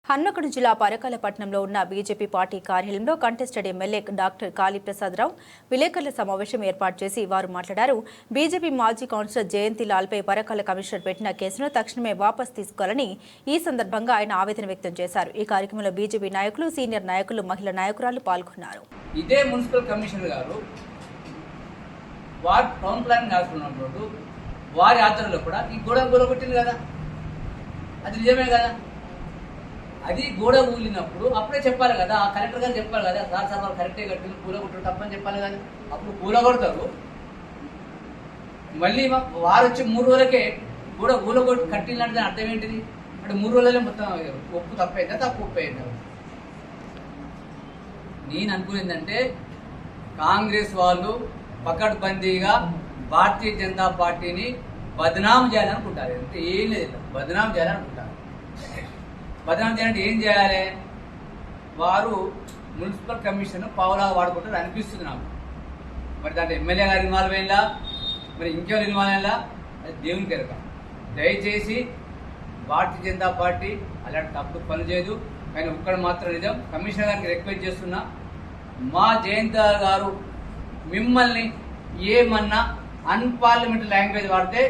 హన్మకొండ జిల్లా పరకాలపట్నంలో ఉన్న BJP party కార్యాలయంలో కంటెస్టెడ్ ఎమ్మెల్యే డాక్టర్ కాళీప్రసాదరావు విలేకరుల సమావేశం ఏర్పాటు చేసి వారు మాట్లాడారు. బీజేపీ మాజీ కౌన్సిలర్ జయంతిలాల్పై పరకాల కమిషనర్ పెట్టిన కేసును తక్షణమే వాపసు తీసుకోవాలని ఈ సందర్భంగా ఆయన ఆవేదన వ్యక్తం చేశారు. ఈ కార్యక్రమంలో బీజేపీ నాయకులు, సీనియర్ నాయకులు, మహిళా నాయకురాలు పాల్గొన్నారు. ఇదే మున్సిపల్ కమిషనర్ గారు వారి టౌన్ ప్లానింగ్ రాసుకున్నప్పుడు వారి ఆధ్వర్యంలో కూడా ఈ గోడ కూలగొట్టింది కదా, అది నిజమే కదా. అది గోడ కూలినప్పుడు అప్పుడే చెప్పాలి కదా, ఆ కలెక్టర్ గారు చెప్పాలి కదా, సార్ వాళ్ళు కరెక్టే కట్టింది, కూలగొట్టడం తప్పని చెప్పాలి కదా. అప్పుడు కూలగొడతారు, మళ్ళీ వారు వచ్చి 3 రోజులకే కూడా కూలగొట్టి కట్టినట్టు అర్థం ఏంటిది అంటే 3 రోజులే మొత్తం ఒప్పు తప్పైందా, తప్పు ఒప్పు అయిందా? నేను అనుకునేందంటే కాంగ్రెస్ వాళ్ళు పకడ్బందీగా భారతీయ జనతా పార్టీని బదనాం చేయాలనుకుంటారు. అంటే ఏం లేదు, బదనాం చేయాలనుకుంటారు. బదనాం చేయాలంటే ఏం చేయాలి? వారు మున్సిపల్ కమిషన్ పావులాగా వాడుకుంటారు అనిపిస్తుంది నాకు. మరి దాంట్లో ఎమ్మెల్యే గారు ఇన్వాల్వ్ అయ్యిందా, మరి ఇంకెవరు ఇన్వాల్వ్ అయ్యిందా, అది దేవునికి ఎరక. దయచేసి భారతీయ జనతా పార్టీ అలాంటి తప్పుడు పని చేయదు. కానీ ఒక్కడ మాత్రం నిజం, కమిషనర్ గారికి రిక్వెస్ట్ చేస్తున్నా, మా జయంత గారు మిమ్మల్ని ఏమన్నా అన్పార్లమెంటరీ లాంగ్వేజ్ వాడితే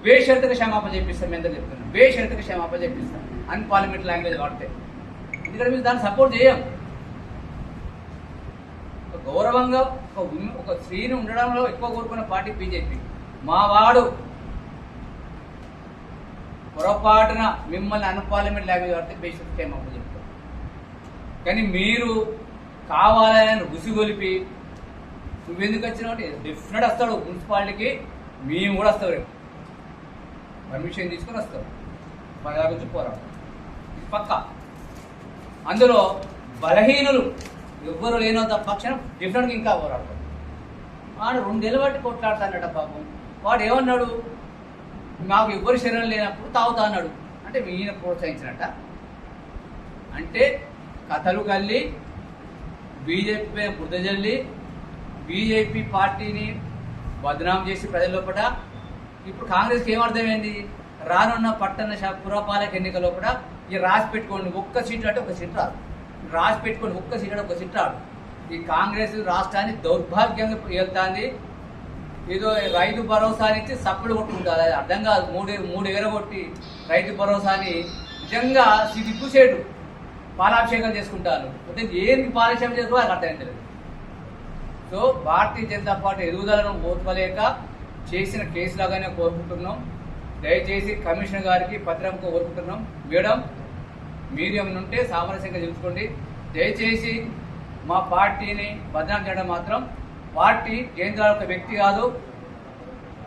బేషరతుగా క్షమాపణ చెప్పిస్తాం. మేము ఎంత చెప్తున్నాం, బేషరతుగా క్షమాపణ చెప్పిస్తాం అన్పార్లమెంటరీ లాంగ్వేజ్ వాడితే. ఎందుకంటే మీరు దాన్ని సపోర్ట్ చేయం. గౌరవంగా ఒక స్త్రీని ఉండడంలో ఎక్కువ కోరుకున్న పార్టీ బీజేపీ. మా వాడు పొరపాటున మిమ్మల్ని అన్పార్లమెంటరీ లాంగ్వేజ్ వాడితే బేషరతుగా క్షమాపణ చెప్తాం. కానీ మీరు కావాలని రుసిగొలిపి నువ్వెందుకు వచ్చినావు, డెఫినెట్ వస్తాడు మున్సిపాలిటీకి, మేము కూడా వస్తాం, రేపు పర్మిషన్ తీసుకుని వస్తాం, 10 నుంచి పోరాడు పక్క. అందులో బలహీనులు ఎవ్వరు లేనంత పక్షం డెఫినెట్గా ఇంకా పోరాడతాం. వాడు 2 ఏళ్ళు బట్టి కొట్లాడుతాడట పాపం. వాడు ఏమన్నాడు, మాకు ఎవ్వరు శరీరం లేనప్పుడు తాగుతా అన్నాడు. అంటే ఈయన ప్రోత్సహించినట్ట. అంటే కథలు కల్లి బీజేపీ బురద జల్లి బీజేపీ పార్టీని బదనాం చేసి ప్రజల లోపల ఇప్పుడు కాంగ్రెస్కి ఏమర్థమైంది, రానున్న పట్టణ పురపాలక ఎన్నికల్లో కూడా ఈ రాసి పెట్టుకోండి, ఒక్క సీటు అంటే ఒక సీటు రాదు, రాసి పెట్టుకోండి, ఒక్క సీటు అంటే ఒక సీటు రాదు. ఈ కాంగ్రెస్ రాష్ట్రాన్ని దౌర్భాగ్యంగా వెళ్తాంది. ఏదో రైతు భరోసానిచ్చి సప్పుడు కొట్టుకుంటారు, అది అర్థం కాదు. మూడు ఎగరగొట్టి రైతు భరోసాని నిజంగా సిగ్గుచేటు పాలాభిషేకం చేసుకుంటారు. ఏంటి పాలాభిషేకం చేసుకోవాలి నాకు అర్థం. సో భారతీయ జనతా పార్టీ ఎదుగుదలను ఓర్వలేక చేసిన కేసులాగానే కోరుకుంటున్నాం. దయచేసి కమిషనర్ గారికి పత్రంకు కోరుకుంటున్నాం, మేడం మీరు ఏమైనా ఉంటే సామరస్యంగా తెలుసుకోండి. దయచేసి మా పార్టీని బదనాం చేయడం మాత్రం, పార్టీ కేంద్రాల ఒక వ్యక్తి కాదు,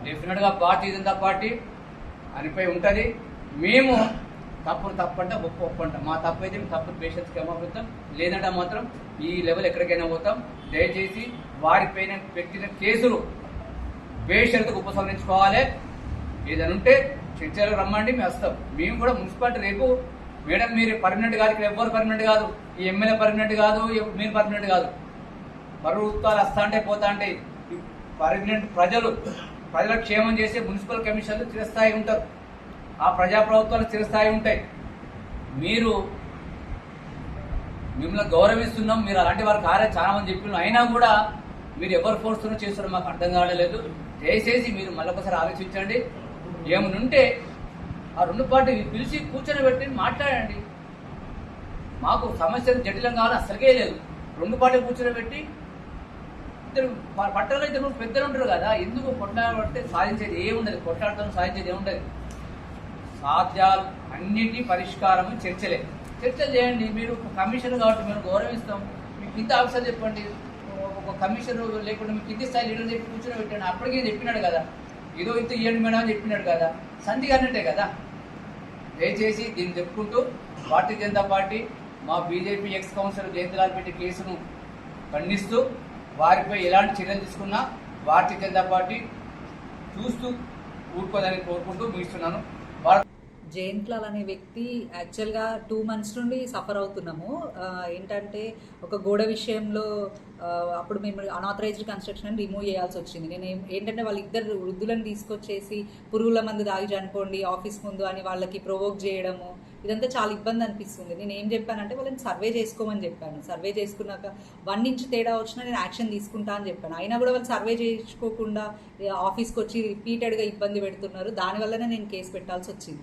డెఫినెట్గా భారతీయ జనతా పార్టీ అనిపై ఉంటుంది. మేము తప్పంటే ఒప్పంటాం, మా తప్పు అయితే మేము తప్పు పేషెంట్స్ క్షమాపిస్తాం, లేదంటే మాత్రం ఈ లెవెల్ ఎక్కడికైనా పోతాం. దయచేసి వారిపైన పెట్టిన కేసులు బేషరతుకు ఉపసంహరించుకోవాలి. ఏదైనా ఉంటే చర్చలకు రమ్మండి, మేము వస్తాం. మేము కూడా మున్సిపాలిటీ రేపు మేడం మీరు పర్మనెంట్ కాదు, ఇక్కడ ఎవ్వరు పర్మనెంట్ కాదు, ఈ ఎమ్మెల్యే పర్మనెంట్ కాదు, మీరు పర్మనెంట్ కాదు. ప్రభుత్వాలు వస్తా అంటే పోతా అంటే పర్మనెంట్ ప్రజల క్షేమం చేసే మున్సిపల్ కమిషన్లు చిరస్థాయి ఉంటారు, ఆ ప్రజాప్రభుత్వాలు చిరస్థాయి ఉంటాయి. మిమ్మల్ని గౌరవిస్తున్నాం, మీరు అలాంటి వారి కార్యం చాలా మంది చెప్పిన, అయినా కూడా మీరు ఎవరు ఫోర్స్తున్నా చేస్తున్నారో మాకు అర్థం కావట్లేదు. దయచేసి మీరు మళ్ళొకసారి ఆలోచించండి. ఏమనుంటే ఆ 2 పార్టీలు పిలిచి కూర్చొని పెట్టి మాట్లాడండి. మాకు సమస్యలు జటిలం కావాలని అసలుకే లేదు. 2 పార్టీలు కూర్చొని పెట్టి పట్టణంలో 2 పెద్దలు ఉంటారు కదా, ఎందుకు కొట్లాడితే సాధించేది ఏముండదు, కొట్లాడతాం సాధించేది ఏముండదు. సాధ్యాలు అన్నిటి పరిష్కారం చర్చలు చేయండి. మీరు కమిషన్ కాబట్టి మేము గౌరవిస్తాం. మీకు ఇంత అవసరం చెప్పండి, ఒక కమిషన్ లేకుండా మీకు కింది స్థాయి లీడర్ చెప్పి కూర్చొని పెట్టండి. అప్పటికే చెప్పినాడు కదా, ఏదో ఇంత ఇవ్వండి మేడం అని చెప్పినాడు కదా, సంధి అన్నట్టే కదా. దయచేసి దీన్ని చెప్పుకుంటూ భారతీయ జనతా పార్టీ మా బీజేపీ ఎక్స్ కౌన్సిలర్ జయంతిలాల్ పెట్టి కేసును ఖండిస్తూ వారిపై ఎలాంటి చర్యలు తీసుకున్నా భారతీయ జనతా పార్టీ చూస్తూ ఊరుకోదని కోరుకుంటూ ముగిస్తున్నాను. జయంత్లాల్ అనే వ్యక్తి యాక్చువల్గా 2 months నుండి సఫర్ అవుతున్నాము. ఏంటంటే ఒక గోడ విషయంలో అప్పుడు మేము అనాథరైజ్డ్ కన్స్ట్రక్షన్ అని రిమూవ్ చేయాల్సి వచ్చింది. నేను ఏంటంటే వాళ్ళిద్దరు వృద్ధులను తీసుకొచ్చేసి పురుగుల మందు దాగి చనిపోండి ఆఫీస్ ముందు అని వాళ్ళకి ప్రొవోక్ చేయడము, ఇదంతా చాలా ఇబ్బంది అనిపిస్తుంది. నేను ఏం చెప్పానంటే వాళ్ళని సర్వే చేసుకోమని చెప్పాను. సర్వే చేసుకున్నాక 1 inch తేడా వచ్చినా నేను యాక్షన్ తీసుకుంటా అని చెప్పాను. అయినా కూడా వాళ్ళు సర్వే చేసుకోకుండా ఆఫీస్కి వచ్చి రిపీటెడ్గా ఇబ్బంది పెడుతున్నారు. దానివల్లనే నేను కేసు పెట్టాల్సి వచ్చింది.